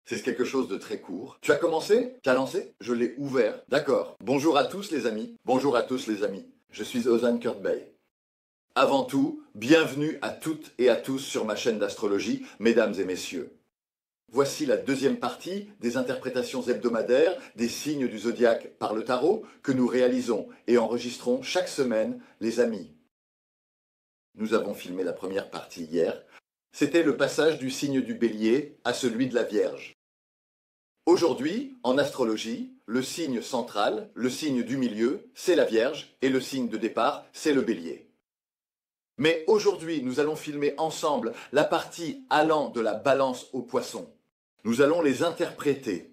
C'est quelque chose de très court. Tu as commencé? Tu as lancé? Je l'ai ouvert. D'accord. Bonjour à tous les amis. Bonjour à tous les amis. Je suis Ozan Kurtbey. Avant tout, bienvenue à toutes et à tous sur ma chaîne d'astrologie, mesdames et messieurs. Voici la deuxième partie des interprétations hebdomadaires des signes du zodiaque par le tarot que nous réalisons et enregistrons chaque semaine, les amis. Nous avons filmé la première partie hier. C'était le passage du signe du Bélier à celui de la Vierge. Aujourd'hui, en astrologie, le signe central, le signe du milieu, c'est la Vierge et le signe de départ, c'est le Bélier. Mais aujourd'hui, nous allons filmer ensemble la partie allant de la Balance au Poisson. Nous allons les interpréter.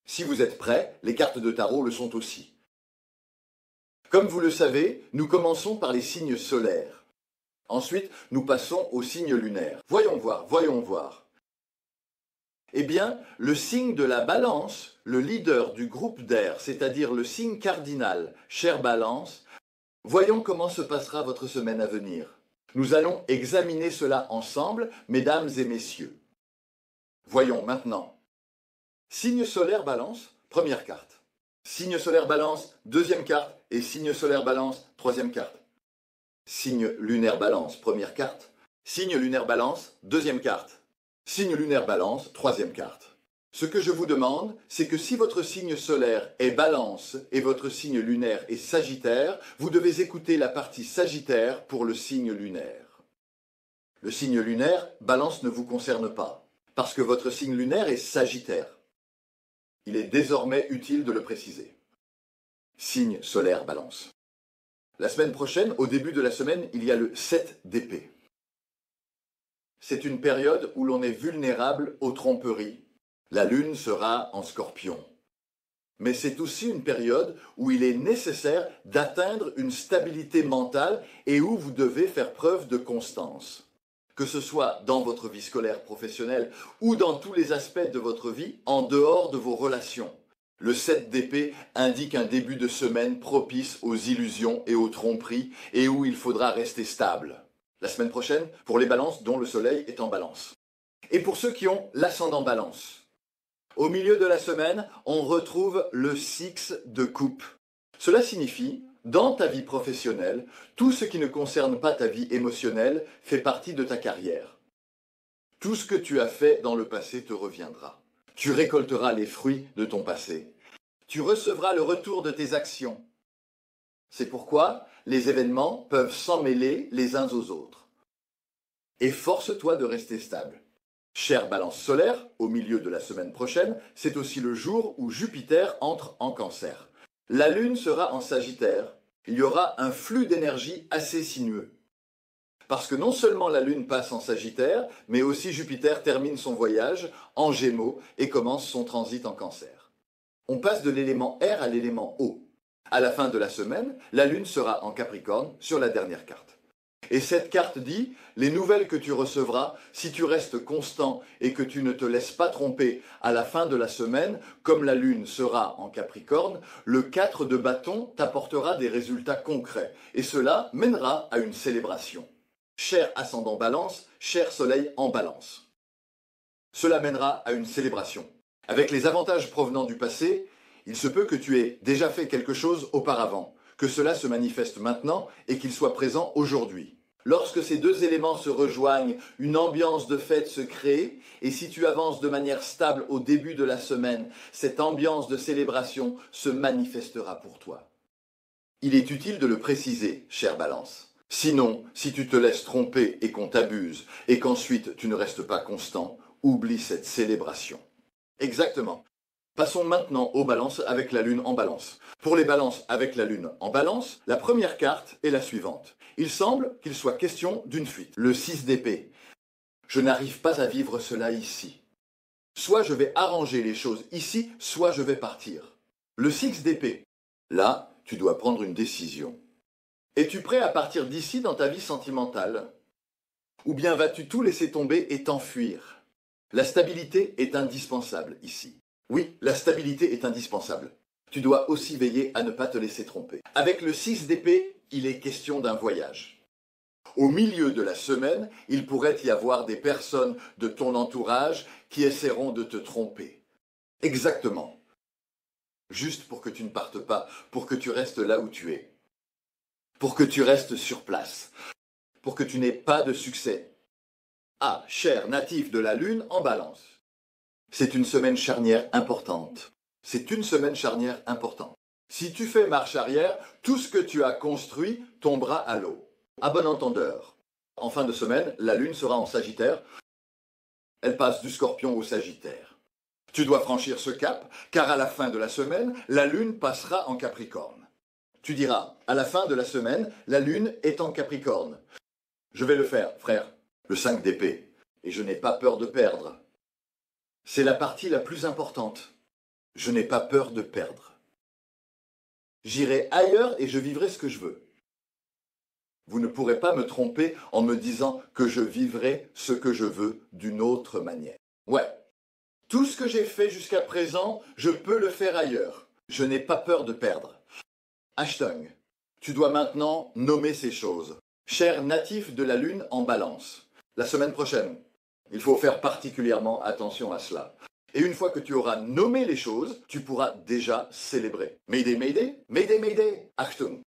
Si vous êtes prêts, les cartes de tarot le sont aussi. Comme vous le savez, nous commençons par les signes solaires. Ensuite, nous passons aux signes lunaires. Voyons voir. Eh bien, le signe de la Balance, le leader du groupe d'air, c'est-à-dire le signe cardinal, chère Balance, voyons comment se passera votre semaine à venir. Nous allons examiner cela ensemble, mesdames et messieurs. Voyons maintenant. Signe solaire Balance, première carte. Signe solaire Balance, deuxième carte. Et signe solaire Balance, troisième carte. Signe lunaire Balance, première carte. Signe lunaire Balance, deuxième carte. Signe lunaire Balance, troisième carte. Ce que je vous demande, c'est que si votre signe solaire est Balance et votre signe lunaire est Sagittaire, vous devez écouter la partie Sagittaire pour le signe lunaire. Le signe lunaire, Balance ne vous concerne pas, parce que votre signe lunaire est Sagittaire. Il est désormais utile de le préciser. Signe solaire Balance. La semaine prochaine, au début de la semaine, il y a le 7 d'épée. C'est une période où l'on est vulnérable aux tromperies. La lune sera en Scorpion. Mais c'est aussi une période où il est nécessaire d'atteindre une stabilité mentale et où vous devez faire preuve de constance. Que ce soit dans votre vie scolaire professionnelle ou dans tous les aspects de votre vie en dehors de vos relations. Le 7 d'épée indique un début de semaine propice aux illusions et aux tromperies et où il faudra rester stable. La semaine prochaine, pour les balances dont le soleil est en balance. Et pour ceux qui ont l'ascendant balance. Au milieu de la semaine, on retrouve le 6 de coupe. Cela signifie, dans ta vie professionnelle, tout ce qui ne concerne pas ta vie émotionnelle fait partie de ta carrière. Tout ce que tu as fait dans le passé te reviendra. Tu récolteras les fruits de ton passé. Tu recevras le retour de tes actions. C'est pourquoi les événements peuvent s'en mêler les uns aux autres. Et force-toi de rester stable. Chère Balance solaire, au milieu de la semaine prochaine, c'est aussi le jour où Jupiter entre en Cancer. La Lune sera en Sagittaire. Il y aura un flux d'énergie assez sinueux. Parce que non seulement la Lune passe en Sagittaire, mais aussi Jupiter termine son voyage en Gémeaux et commence son transit en Cancer. On passe de l'élément air à l'élément eau. À la fin de la semaine, la Lune sera en Capricorne sur la dernière carte. Et cette carte dit, les nouvelles que tu recevras, si tu restes constant et que tu ne te laisses pas tromper à la fin de la semaine, comme la Lune sera en Capricorne, le 4 de bâton t'apportera des résultats concrets. Et cela mènera à une célébration. Cher ascendant Balance, cher Soleil en Balance. Cela mènera à une célébration. Avec les avantages provenant du passé, il se peut que tu aies déjà fait quelque chose auparavant, que cela se manifeste maintenant et qu'il soit présent aujourd'hui. Lorsque ces deux éléments se rejoignent, une ambiance de fête se crée, et si tu avances de manière stable au début de la semaine, cette ambiance de célébration se manifestera pour toi. Il est utile de le préciser, chère Balance. Sinon, si tu te laisses tromper et qu'on t'abuse, et qu'ensuite tu ne restes pas constant, oublie cette célébration. Exactement. Passons maintenant aux balances avec la Lune en Balance. Pour les balances avec la Lune en Balance, la première carte est la suivante. Il semble qu'il soit question d'une fuite. Le 6 d'épée. Je n'arrive pas à vivre cela ici. Soit je vais arranger les choses ici, soit je vais partir. Le 6 d'épée. Là, tu dois prendre une décision. Es-tu prêt à partir d'ici dans ta vie sentimentale? Ou bien vas-tu tout laisser tomber et t'enfuir? La stabilité est indispensable ici. Oui, la stabilité est indispensable. Tu dois aussi veiller à ne pas te laisser tromper. Avec le 6 d'épée, il est question d'un voyage. Au milieu de la semaine, il pourrait y avoir des personnes de ton entourage qui essaieront de te tromper. Exactement. Juste pour que tu ne partes pas, pour que tu restes là où tu es. Pour que tu restes sur place. Pour que tu n'aies pas de succès. Ah, cher natif de la Lune en Balance. C'est une semaine charnière importante. C'est une semaine charnière importante. Si tu fais marche arrière, tout ce que tu as construit tombera à l'eau. À bon entendeur. En fin de semaine, la Lune sera en Sagittaire. Elle passe du Scorpion au Sagittaire. Tu dois franchir ce cap, car à la fin de la semaine, la Lune passera en Capricorne. Tu diras, à la fin de la semaine, la Lune est en Capricorne. Je vais le faire, frère. Le 5 d'épée. Et je n'ai pas peur de perdre. C'est la partie la plus importante. Je n'ai pas peur de perdre. J'irai ailleurs et je vivrai ce que je veux. Vous ne pourrez pas me tromper en me disant que je vivrai ce que je veux d'une autre manière. Ouais, tout ce que j'ai fait jusqu'à présent, je peux le faire ailleurs. Je n'ai pas peur de perdre. Hashtag, tu dois maintenant nommer ces choses. Cher natif de la Lune en Balance, la semaine prochaine, il faut faire particulièrement attention à cela. Et une fois que tu auras nommé les choses, tu pourras déjà célébrer. Mayday, Mayday, Mayday, Mayday, Achtung.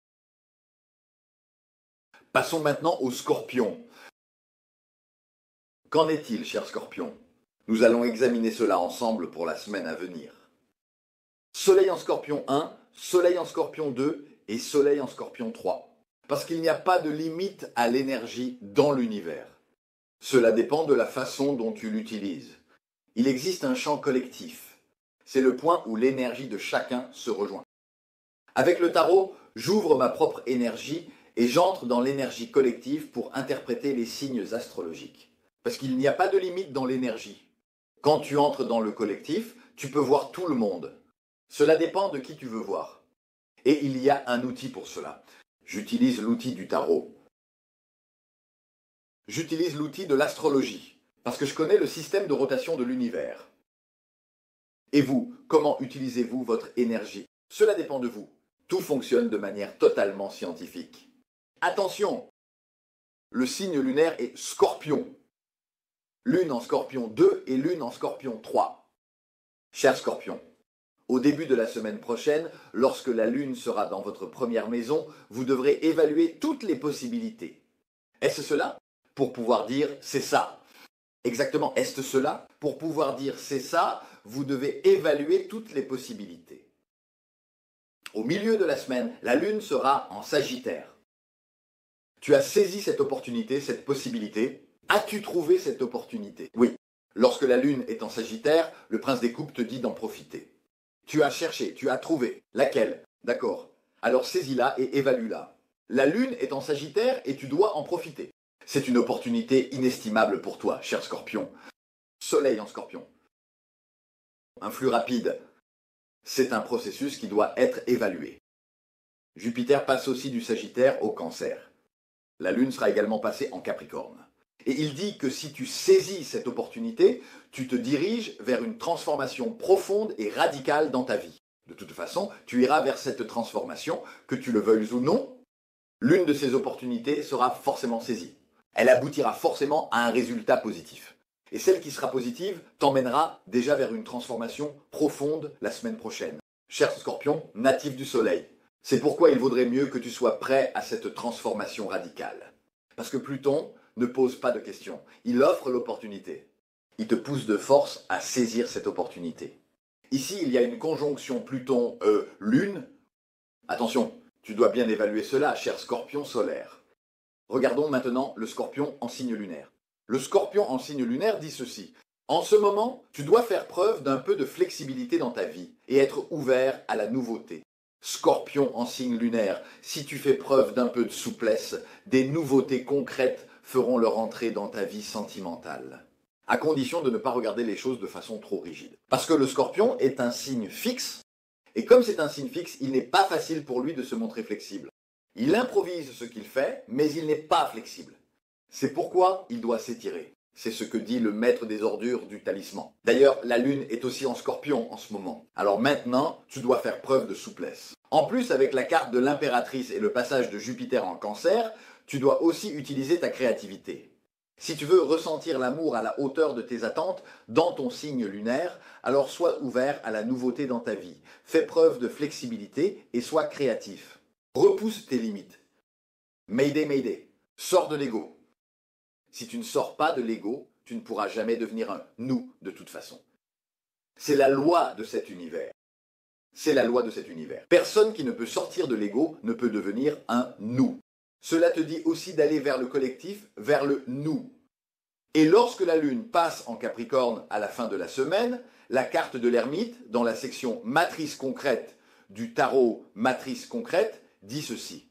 Passons maintenant aux scorpions. Qu'en est-il, cher scorpion? Nous allons examiner cela ensemble pour la semaine à venir. Soleil en scorpion 1, soleil en scorpion 2 et soleil en scorpion 3. Parce qu'il n'y a pas de limite à l'énergie dans l'univers. Cela dépend de la façon dont tu l'utilises. Il existe un champ collectif. C'est le point où l'énergie de chacun se rejoint. Avec le tarot, j'ouvre ma propre énergie et j'entre dans l'énergie collective pour interpréter les signes astrologiques. Parce qu'il n'y a pas de limite dans l'énergie. Quand tu entres dans le collectif, tu peux voir tout le monde. Cela dépend de qui tu veux voir. Et il y a un outil pour cela. J'utilise l'outil du tarot. J'utilise l'outil de l'astrologie, parce que je connais le système de rotation de l'univers. Et vous, comment utilisez-vous votre énergie? Cela dépend de vous. Tout fonctionne de manière totalement scientifique. Attention! Le signe lunaire est Scorpion. Lune en Scorpion 2 et Lune en Scorpion 3. Cher Scorpion, au début de la semaine prochaine, lorsque la Lune sera dans votre première maison, vous devrez évaluer toutes les possibilités. Est-ce cela? Pour pouvoir dire c'est ça. Exactement, est-ce cela? Pour pouvoir dire c'est ça, vous devez évaluer toutes les possibilités. Au milieu de la semaine, la Lune sera en Sagittaire. Tu as saisi cette opportunité, cette possibilité. As-tu trouvé cette opportunité? Oui. Lorsque la Lune est en Sagittaire, le prince des coupes te dit d'en profiter. Tu as cherché, tu as trouvé. Laquelle? D'accord. Alors saisis-la et évalue-la. La Lune est en Sagittaire et tu dois en profiter. C'est une opportunité inestimable pour toi, cher Scorpion. Soleil en Scorpion. Un flux rapide. C'est un processus qui doit être évalué. Jupiter passe aussi du Sagittaire au Cancer. La Lune sera également passée en Capricorne. Et il dit que si tu saisis cette opportunité, tu te diriges vers une transformation profonde et radicale dans ta vie. De toute façon, tu iras vers cette transformation, que tu le veuilles ou non. L'une de ces opportunités sera forcément saisie. Elle aboutira forcément à un résultat positif. Et celle qui sera positive t'emmènera déjà vers une transformation profonde la semaine prochaine. Cher Scorpion, natif du Soleil, c'est pourquoi il vaudrait mieux que tu sois prêt à cette transformation radicale. Parce que Pluton ne pose pas de questions, il offre l'opportunité. Il te pousse de force à saisir cette opportunité. Ici, il y a une conjonction Pluton-Lune. Attention, tu dois bien évaluer cela, cher Scorpion solaire. Regardons maintenant le Scorpion en signe lunaire. Le Scorpion en signe lunaire dit ceci. En ce moment, tu dois faire preuve d'un peu de flexibilité dans ta vie et être ouvert à la nouveauté. Scorpion en signe lunaire, si tu fais preuve d'un peu de souplesse, des nouveautés concrètes feront leur entrée dans ta vie sentimentale. À condition de ne pas regarder les choses de façon trop rigide. Parce que le Scorpion est un signe fixe, et comme c'est un signe fixe, il n'est pas facile pour lui de se montrer flexible. Il improvise ce qu'il fait, mais il n'est pas flexible. C'est pourquoi il doit s'étirer. C'est ce que dit le maître des ordures du talisman. D'ailleurs, la Lune est aussi en Scorpion en ce moment. Alors maintenant, tu dois faire preuve de souplesse. En plus, avec la carte de l'impératrice et le passage de Jupiter en Cancer, tu dois aussi utiliser ta créativité. Si tu veux ressentir l'amour à la hauteur de tes attentes dans ton signe lunaire, alors sois ouvert à la nouveauté dans ta vie. Fais preuve de flexibilité et sois créatif. Repousse tes limites. Mayday, mayday. Sors de l'ego. Si tu ne sors pas de l'ego, tu ne pourras jamais devenir un nous de toute façon. C'est la loi de cet univers. C'est la loi de cet univers. Personne qui ne peut sortir de l'ego ne peut devenir un nous. Cela te dit aussi d'aller vers le collectif, vers le nous. Et lorsque la Lune passe en Capricorne à la fin de la semaine, la carte de l'ermite, dans la section matrice concrète du tarot matrice concrète, dit ceci.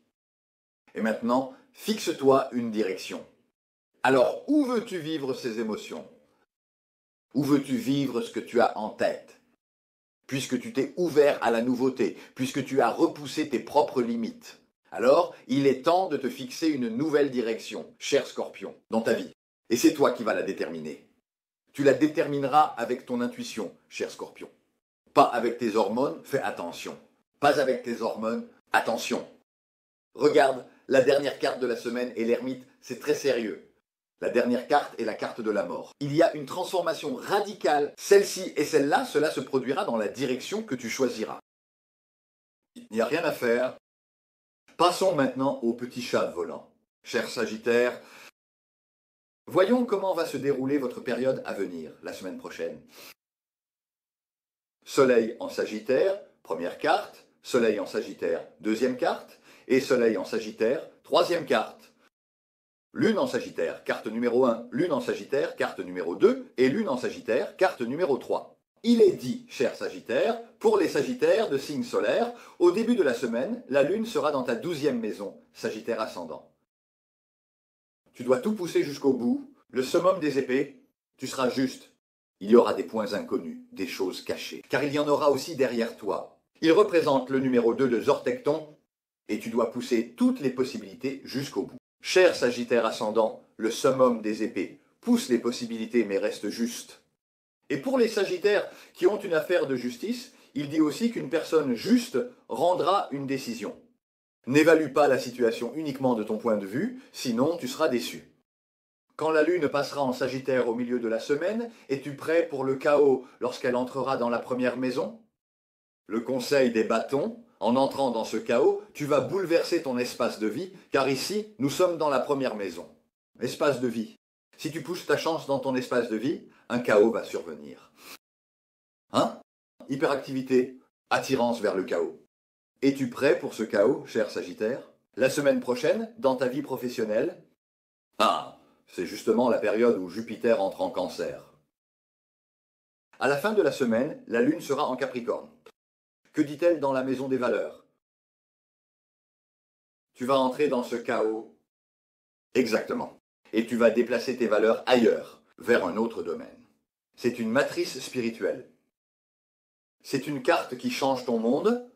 Et maintenant, fixe-toi une direction. Alors, où veux-tu vivre ces émotions? Où veux-tu vivre ce que tu as en tête? Puisque tu t'es ouvert à la nouveauté, puisque tu as repoussé tes propres limites. Alors, il est temps de te fixer une nouvelle direction, cher Scorpion, dans ta vie. Et c'est toi qui vas la déterminer. Tu la détermineras avec ton intuition, cher Scorpion. Pas avec tes hormones, fais attention. Pas avec tes hormones, attention. Regarde, la dernière carte de la semaine est l'ermite, c'est très sérieux. La dernière carte est la carte de la mort. Il y a une transformation radicale. Celle-ci et celle-là, cela se produira dans la direction que tu choisiras. Il n'y a rien à faire. Passons maintenant au petit chat volant. Cher Sagittaire, voyons comment va se dérouler votre période à venir, la semaine prochaine. Soleil en Sagittaire, première carte. Soleil en Sagittaire, deuxième carte. Et Soleil en Sagittaire, troisième carte. Lune en Sagittaire, carte numéro 1, Lune en Sagittaire, carte numéro 2, et Lune en Sagittaire, carte numéro 3. Il est dit, cher Sagittaire, pour les Sagittaires de signe solaire, au début de la semaine, la Lune sera dans ta 12e maison, Sagittaire ascendant. Tu dois tout pousser jusqu'au bout, le summum des épées, tu seras juste. Il y aura des points inconnus, des choses cachées, car il y en aura aussi derrière toi. Il représente le numéro 2 de Zortecton, et tu dois pousser toutes les possibilités jusqu'au bout. Cher Sagittaire ascendant, le summum des épées, pousse les possibilités mais reste juste. Et pour les Sagittaires qui ont une affaire de justice, il dit aussi qu'une personne juste rendra une décision. N'évalue pas la situation uniquement de ton point de vue, sinon tu seras déçu. Quand la Lune passera en Sagittaire au milieu de la semaine, es-tu prêt pour le chaos lorsqu'elle entrera dans la première maison? Le conseil des bâtons, en entrant dans ce chaos, tu vas bouleverser ton espace de vie, car ici, nous sommes dans la première maison. Espace de vie. Si tu pousses ta chance dans ton espace de vie, un chaos va survenir. Hein? Hyperactivité, attirance vers le chaos. Es-tu prêt pour ce chaos, cher Sagittaire? La semaine prochaine, dans ta vie professionnelle? Ah, c'est justement la période où Jupiter entre en Cancer. À la fin de la semaine, la Lune sera en Capricorne. Que dit-elle dans la maison des valeurs? Tu vas entrer dans ce chaos. Exactement. Et tu vas déplacer tes valeurs ailleurs, vers un autre domaine. C'est une matrice spirituelle. C'est une carte qui change ton monde.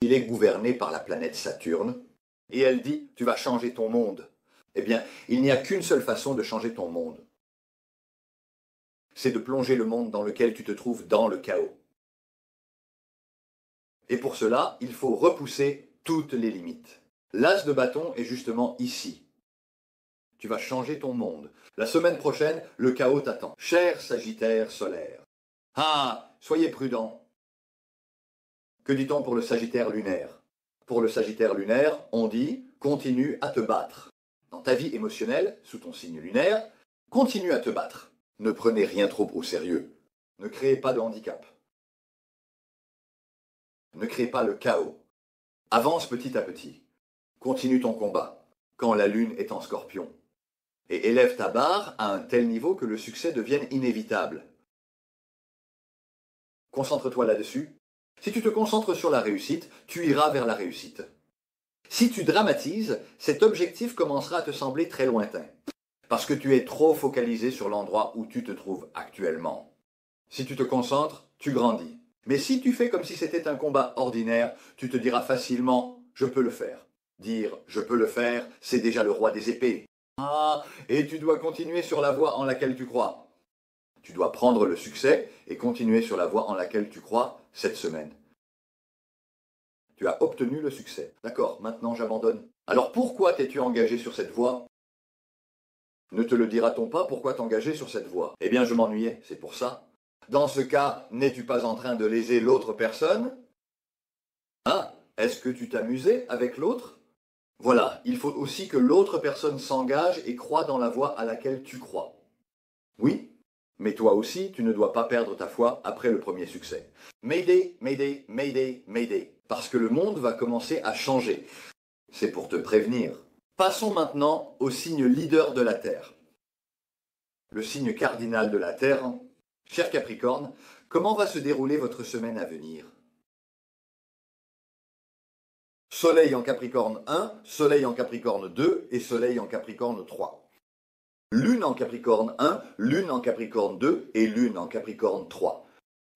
Il est gouverné par la planète Saturne. Et elle dit, tu vas changer ton monde. Eh bien, il n'y a qu'une seule façon de changer ton monde. C'est de plonger le monde dans lequel tu te trouves dans le chaos. Et pour cela, il faut repousser toutes les limites. L'as de bâton est justement ici. Tu vas changer ton monde. La semaine prochaine, le chaos t'attend. Cher Sagittaire solaire. Ah, soyez prudent. Que dit-on pour le Sagittaire lunaire? Pour le Sagittaire lunaire, on dit « continue à te battre ». Dans ta vie émotionnelle, sous ton signe lunaire, continue à te battre. Ne prenez rien trop au sérieux. Ne créez pas de handicap. Ne crée pas le chaos. Avance petit à petit. Continue ton combat, quand la Lune est en Scorpion. Et élève ta barre à un tel niveau que le succès devienne inévitable. Concentre-toi là-dessus. Si tu te concentres sur la réussite, tu iras vers la réussite. Si tu dramatises, cet objectif commencera à te sembler très lointain, parce que tu es trop focalisé sur l'endroit où tu te trouves actuellement. Si tu te concentres, tu grandis. Mais si tu fais comme si c'était un combat ordinaire, tu te diras facilement « je peux le faire ». Dire « je peux le faire », c'est déjà le roi des épées. Ah, et tu dois continuer sur la voie en laquelle tu crois. Tu dois prendre le succès et continuer sur la voie en laquelle tu crois cette semaine. Tu as obtenu le succès. D'accord, maintenant j'abandonne. Alors pourquoi t'es-tu engagé sur cette voie? Ne te le dira-t-on pas pourquoi t'engager sur cette voie? Eh bien, je m'ennuyais, c'est pour ça. Dans ce cas, n'es-tu pas en train de léser l'autre personne? Ah, est-ce que tu t'amusais avec l'autre? Voilà, il faut aussi que l'autre personne s'engage et croit dans la voie à laquelle tu crois. Oui, mais toi aussi, tu ne dois pas perdre ta foi après le premier succès. Mayday, Mayday, Mayday, Mayday. Parce que le monde va commencer à changer. C'est pour te prévenir. Passons maintenant au signe leader de la Terre. Le signe cardinal de la Terre. Cher Capricorne, comment va se dérouler votre semaine à venir? Soleil en Capricorne 1, Soleil en Capricorne 2 et Soleil en Capricorne 3. Lune en Capricorne 1, Lune en Capricorne 2 et Lune en Capricorne 3.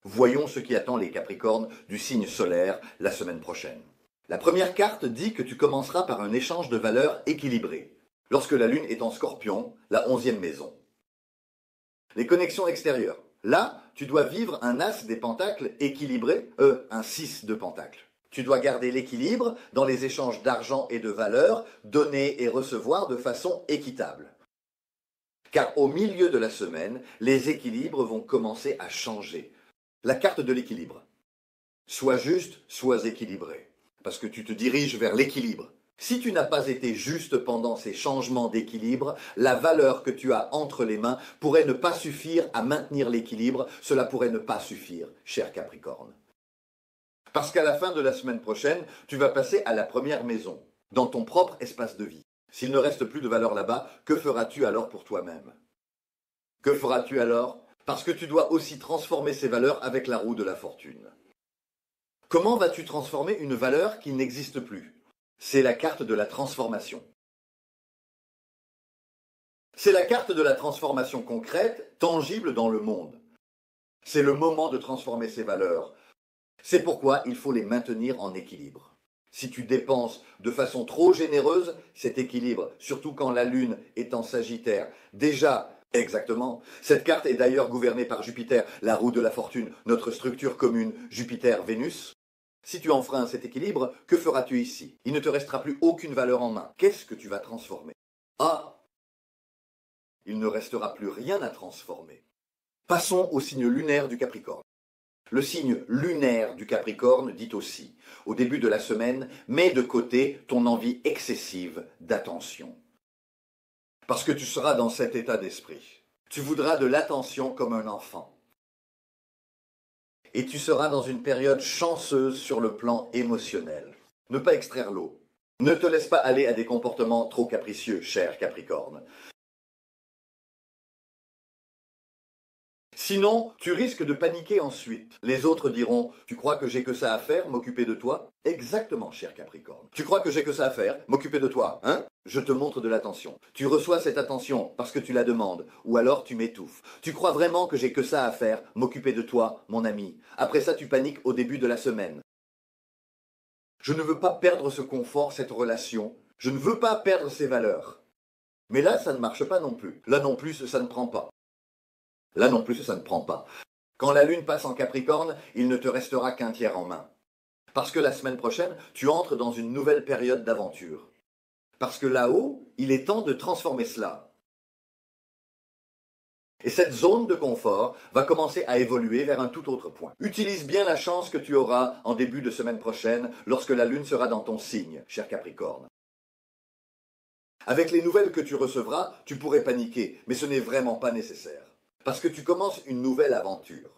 Voyons ce qui attend les Capricornes du signe solaire la semaine prochaine. La première carte dit que tu commenceras par un échange de valeurs équilibré, lorsque la Lune est en Scorpion, la 11e maison. Les connexions extérieures. Là, tu dois vivre un as des pentacles équilibré, un 6 de pentacles. Tu dois garder l'équilibre dans les échanges d'argent et de valeurs, donner et recevoir de façon équitable. Car au milieu de la semaine, les équilibres vont commencer à changer. La carte de l'équilibre. Sois juste, sois équilibré. Parce que tu te diriges vers l'équilibre. Si tu n'as pas été juste pendant ces changements d'équilibre, la valeur que tu as entre les mains pourrait ne pas suffire à maintenir l'équilibre, cela pourrait ne pas suffire, cher Capricorne. Parce qu'à la fin de la semaine prochaine, tu vas passer à la première maison, dans ton propre espace de vie. S'il ne reste plus de valeur là-bas, que feras-tu alors pour toi-même? Que feras-tu alors? Parce que tu dois aussi transformer ces valeurs avec la roue de la fortune. Comment vas-tu transformer une valeur qui n'existe plus? C'est la carte de la transformation. C'est la carte de la transformation concrète, tangible dans le monde. C'est le moment de transformer ces valeurs. C'est pourquoi il faut les maintenir en équilibre. Si tu dépenses de façon trop généreuse, cet équilibre, surtout quand la Lune est en Sagittaire, déjà, exactement, cette carte est d'ailleurs gouvernée par Jupiter, la roue de la fortune, notre structure commune Jupiter-Vénus. Si tu enfreins cet équilibre, que feras-tu ici? Il ne te restera plus aucune valeur en main. Qu'est-ce que tu vas transformer? Ah! Il ne restera plus rien à transformer. Passons au signe lunaire du Capricorne. Le signe lunaire du Capricorne dit aussi, au début de la semaine, mets de côté ton envie excessive d'attention. Parce que tu seras dans cet état d'esprit. Tu voudras de l'attention comme un enfant. Et tu seras dans une période chanceuse sur le plan émotionnel. Ne pas extraire l'eau. Ne te laisse pas aller à des comportements trop capricieux, cher Capricorne. Sinon, tu risques de paniquer ensuite. Les autres diront, tu crois que j'ai que ça à faire, m'occuper de toi? Exactement, cher Capricorne. Tu crois que j'ai que ça à faire, m'occuper de toi, hein? Je te montre de l'attention. Tu reçois cette attention parce que tu la demandes, ou alors tu m'étouffes. Tu crois vraiment que j'ai que ça à faire, m'occuper de toi, mon ami? Après ça, tu paniques au début de la semaine. Je ne veux pas perdre ce confort, cette relation. Je ne veux pas perdre ces valeurs. Mais là, ça ne marche pas non plus. Là non plus, ça ne prend pas. Là non plus, ça ne prend pas. Quand la Lune passe en Capricorne, il ne te restera qu'un tiers en main. Parce que la semaine prochaine, tu entres dans une nouvelle période d'aventure. Parce que là-haut, il est temps de transformer cela. Et cette zone de confort va commencer à évoluer vers un tout autre point. Utilise bien la chance que tu auras en début de semaine prochaine lorsque la Lune sera dans ton signe, cher Capricorne. Avec les nouvelles que tu recevras, tu pourrais paniquer, mais ce n'est vraiment pas nécessaire. Parce que tu commences une nouvelle aventure.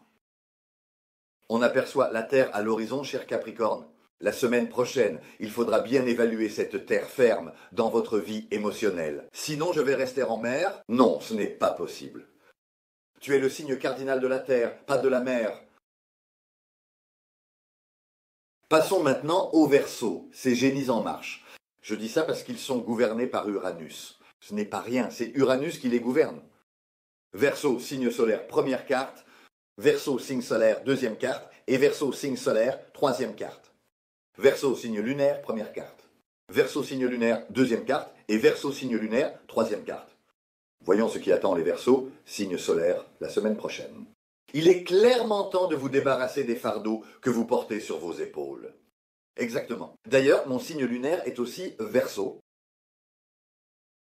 On aperçoit la Terre à l'horizon, cher Capricorne. La semaine prochaine, il faudra bien évaluer cette terre ferme dans votre vie émotionnelle. Sinon, je vais rester en mer? Non, ce n'est pas possible. Tu es le signe cardinal de la Terre, pas de la mer. Passons maintenant au Verseau, ces génies en marche. Je dis ça parce qu'ils sont gouvernés par Uranus. Ce n'est pas rien, c'est Uranus qui les gouverne. Verseau, signe solaire, première carte. Verseau, signe solaire, deuxième carte. Et Verseau, signe solaire, troisième carte. Verseau, signe lunaire, première carte. Verseau, signe lunaire, deuxième carte. Et Verseau, signe lunaire, troisième carte. Voyons ce qui attend les Verseaux, signe solaire, la semaine prochaine. Il est clairement temps de vous débarrasser des fardeaux que vous portez sur vos épaules. Exactement. D'ailleurs, mon signe lunaire est aussi Verseau.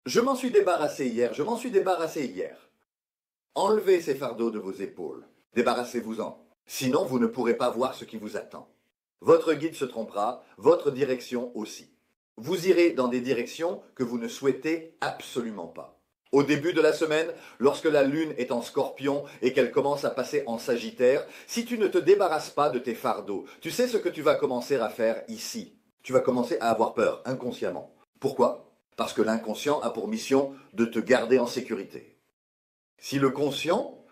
Je m'en suis débarrassé hier. Enlevez ces fardeaux de vos épaules. Débarrassez-vous-en. Sinon, vous ne pourrez pas voir ce qui vous attend. Votre guide se trompera, votre direction aussi. Vous irez dans des directions que vous ne souhaitez absolument pas. Au début de la semaine, lorsque la lune est en scorpion et qu'elle commence à passer en sagittaire, si tu ne te débarrasses pas de tes fardeaux, tu sais ce que tu vas commencer à faire ici. Tu vas commencer à avoir peur, inconsciemment. Pourquoi? Parce que l'inconscient a pour mission de te garder en sécurité. Si le conscient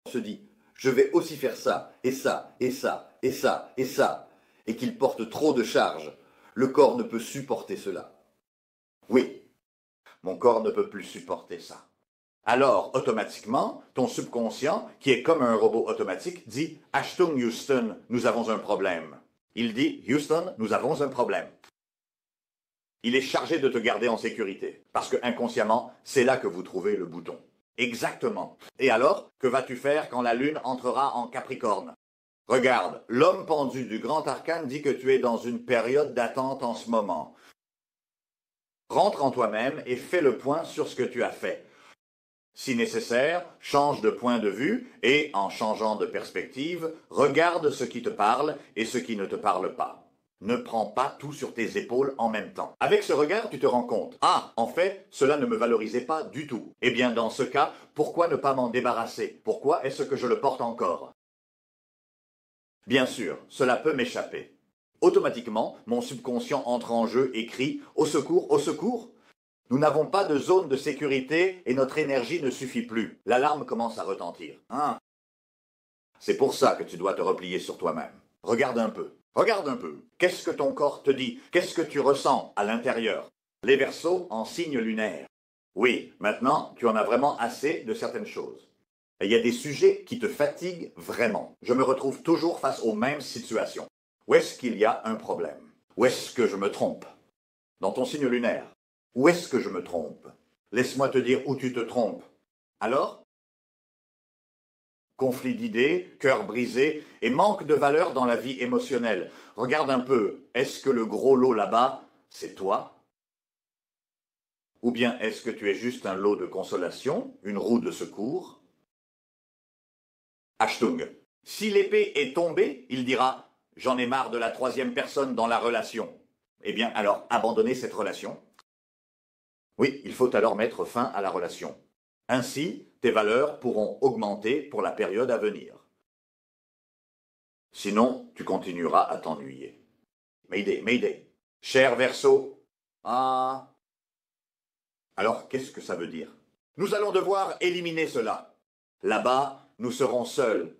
se dit « je vais aussi faire ça, et ça, et ça, et ça, et ça », et qu'il porte trop de charges, le corps ne peut supporter cela. Oui, mon corps ne peut plus supporter ça. Alors, automatiquement, ton subconscient, qui est comme un robot automatique, dit « Achtung Houston, nous avons un problème ». Il dit « Houston, nous avons un problème ». Il est chargé de te garder en sécurité, parce que inconsciemment, c'est là que vous trouvez le bouton. Exactement. Et alors, que vas-tu faire quand la lune entrera en Capricorne? Regarde, l'homme pendu du grand arcane dit que tu es dans une période d'attente en ce moment. Rentre en toi-même et fais le point sur ce que tu as fait. Si nécessaire, change de point de vue et, en changeant de perspective, regarde ce qui te parle et ce qui ne te parle pas. Ne prends pas tout sur tes épaules en même temps. Avec ce regard, tu te rends compte. Ah, en fait, cela ne me valorisait pas du tout. Eh bien, dans ce cas, pourquoi ne pas m'en débarrasser? Pourquoi est-ce que je le porte encore? Bien sûr, cela peut m'échapper. Automatiquement, mon subconscient entre en jeu et crie « Au secours, au secours !» Nous n'avons pas de zone de sécurité et notre énergie ne suffit plus. L'alarme commence à retentir. Hein? C'est pour ça que tu dois te replier sur toi-même. Regarde un peu. Regarde un peu. Qu'est-ce que ton corps te dit? Qu'est-ce que tu ressens à l'intérieur? Les Verseaux en signe lunaire. Oui, maintenant, tu en as vraiment assez de certaines choses. Il y a des sujets qui te fatiguent vraiment. Je me retrouve toujours face aux mêmes situations. Où est-ce qu'il y a un problème? Où est-ce que je me trompe? Dans ton signe lunaire. Où est-ce que je me trompe? Laisse-moi te dire où tu te trompes. Alors? Conflit d'idées, cœur brisé et manque de valeur dans la vie émotionnelle. Regarde un peu, est-ce que le gros lot là-bas, c'est toi? Ou bien est-ce que tu es juste un lot de consolation, une roue de secours? Achtung. Si l'épée est tombée, il dira « J'en ai marre de la troisième personne dans la relation ». Eh bien, alors, abandonnez cette relation. Oui, il faut alors mettre fin à la relation. Ainsi, tes valeurs pourront augmenter pour la période à venir. Sinon, tu continueras à t'ennuyer. Mayday, Mayday. Cher Verseau. Ah. Alors, qu'est-ce que ça veut dire? Nous allons devoir éliminer cela. Là-bas, nous serons seuls.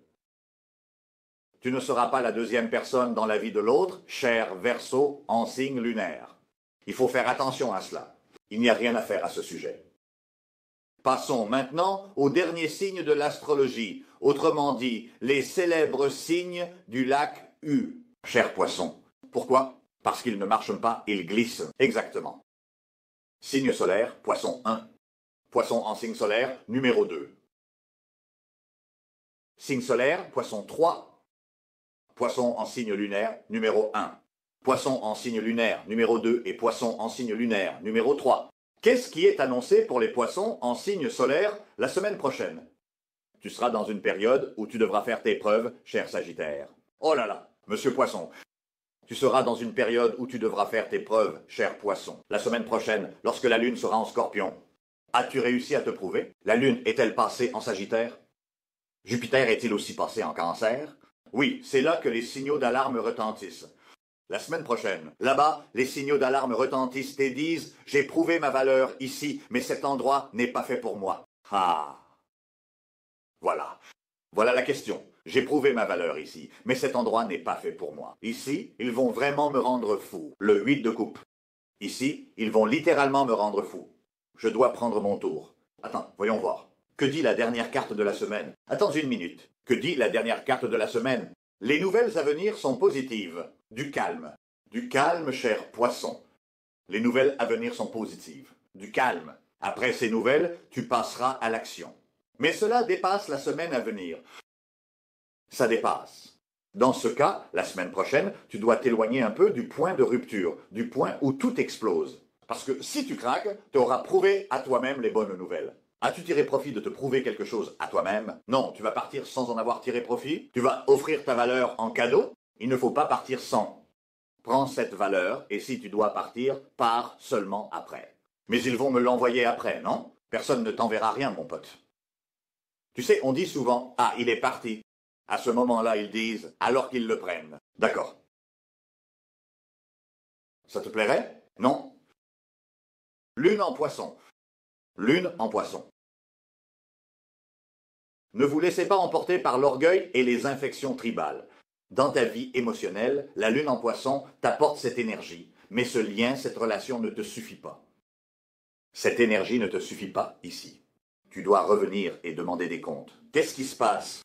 Tu ne seras pas la deuxième personne dans la vie de l'autre, cher Verseau en signe lunaire. Il faut faire attention à cela. Il n'y a rien à faire à ce sujet. Passons maintenant au dernier signe de l'astrologie, autrement dit, les célèbres signes du lac U. Cher Poisson. Pourquoi? Parce qu'ils ne marchent pas, ils glissent. Exactement. Signe solaire, Poisson 1. Poisson en signe solaire, numéro 2. Signe solaire, Poisson 3. Poisson en signe lunaire, numéro 1. Poisson en signe lunaire, numéro 2 et Poisson en signe lunaire, numéro 3. Qu'est-ce qui est annoncé pour les Poissons en signe solaire la semaine prochaine? Tu seras dans une période où tu devras faire tes preuves, cher Sagittaire. Oh là là, monsieur Poisson. Tu seras dans une période où tu devras faire tes preuves, cher Poisson. La semaine prochaine, lorsque la Lune sera en Scorpion. As-tu réussi à te prouver? La Lune est-elle passée en Sagittaire? Jupiter est-il aussi passé en Cancer? Oui, c'est là que les signaux d'alarme retentissent. La semaine prochaine, là-bas, les signaux d'alarme retentissent et disent « J'ai prouvé ma valeur ici, mais cet endroit n'est pas fait pour moi. » Ah. Voilà. Voilà la question. J'ai prouvé ma valeur ici, mais cet endroit n'est pas fait pour moi. Ici, ils vont vraiment me rendre fou. Le 8 de coupe. Ici, ils vont littéralement me rendre fou. Je dois prendre mon tour. Attends, voyons voir. Que dit la dernière carte de la semaine? Attends une minute. Que dit la dernière carte de la semaine? Les nouvelles à venir sont positives. Du calme. Du calme, cher Poisson. Les nouvelles à venir sont positives. Du calme. Après ces nouvelles, tu passeras à l'action. Mais cela dépasse la semaine à venir. Ça dépasse. Dans ce cas, la semaine prochaine, tu dois t'éloigner un peu du point de rupture, du point où tout explose. Parce que si tu craques, tu auras prouvé à toi-même les bonnes nouvelles. As-tu tiré profit de te prouver quelque chose à toi-même? Non, tu vas partir sans en avoir tiré profit. Tu vas offrir ta valeur en cadeau. Il ne faut pas partir sans. Prends cette valeur et si tu dois partir, pars seulement après. Mais ils vont me l'envoyer après, non? Personne ne t'enverra rien, mon pote. Tu sais, on dit souvent « Ah, il est parti ». À ce moment-là, ils disent « alors qu'ils le prennent ». D'accord. Ça te plairait? Non? Lune en poisson. Lune en poisson. Ne vous laissez pas emporter par l'orgueil et les infections tribales. Dans ta vie émotionnelle, la lune en poisson t'apporte cette énergie, mais ce lien, cette relation ne te suffit pas. Cette énergie ne te suffit pas ici. Tu dois revenir et demander des comptes. Qu'est-ce qui se passe?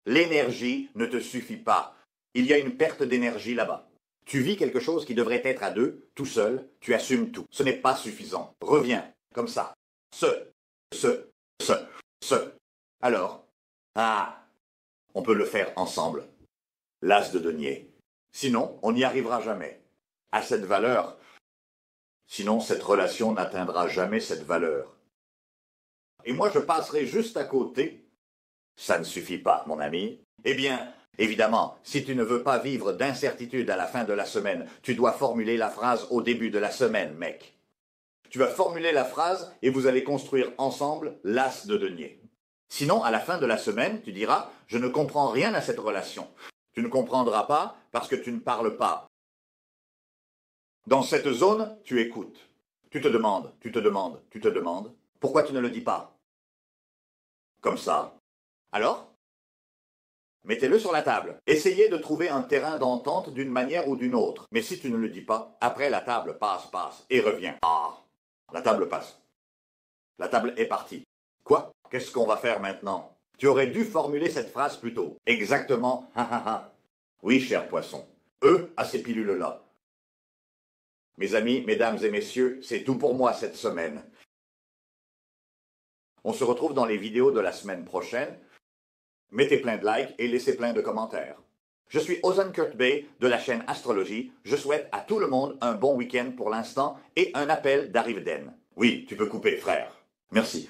L'énergie ne te suffit pas. Il y a une perte d'énergie là-bas. Tu vis quelque chose qui devrait être à deux, tout seul, tu assumes tout. Ce n'est pas suffisant. Reviens, comme ça. Ce. Alors, on peut le faire ensemble. L'as de denier. Sinon, on n'y arrivera jamais. À cette valeur. Sinon, cette relation n'atteindra jamais cette valeur. Et moi, je passerai juste à côté. Ça ne suffit pas, mon ami. Eh bien, évidemment, si tu ne veux pas vivre d'incertitude à la fin de la semaine, tu dois formuler la phrase au début de la semaine, mec. Tu vas formuler la phrase et vous allez construire ensemble l'as de denier. Sinon, à la fin de la semaine, tu diras « Je ne comprends rien à cette relation ». Tu ne comprendras pas parce que tu ne parles pas. Dans cette zone, tu écoutes. Tu te demandes. Pourquoi tu ne le dis pas? Comme ça. Alors? Mettez-le sur la table. Essayez de trouver un terrain d'entente d'une manière ou d'une autre. Mais si tu ne le dis pas, après la table passe, et revient. La table passe. La table est partie. Quoi? Qu'est-ce qu'on va faire maintenant? Tu aurais dû formuler cette phrase plus tôt. Exactement. Oui, cher poisson. Eux, à ces pilules-là. Mes amis, mesdames et messieurs, c'est tout pour moi cette semaine. On se retrouve dans les vidéos de la semaine prochaine. Mettez plein de likes et laissez plein de commentaires. Je suis Ozan Kurt Bey de la chaîne Astrologie. Je souhaite à tout le monde un bon week-end pour l'instant et un appel d'Arriveden. Oui, tu peux couper, frère. Merci.